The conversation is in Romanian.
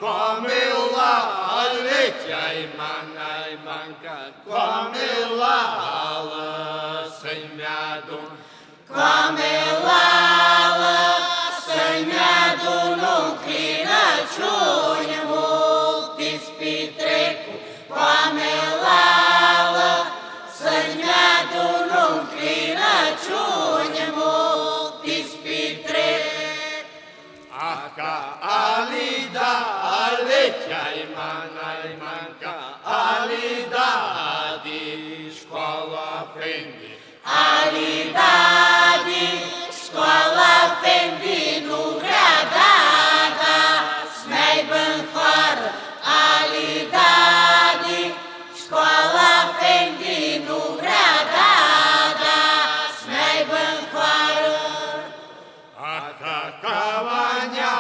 Komila, lećaj manaj manka, komila, sejmjadun. Komila, sejmjadun, krina čunje multis pitreku. Komila, sejmjadun, krina čunje multis pitreku. Aka alida, lećaj manaj manka, alida, di škola fendi. Ali dadi škola fendinu grada, smej ben hvar. Ali dadi škola fendinu grada, smej ben hvar. Aka kavanja,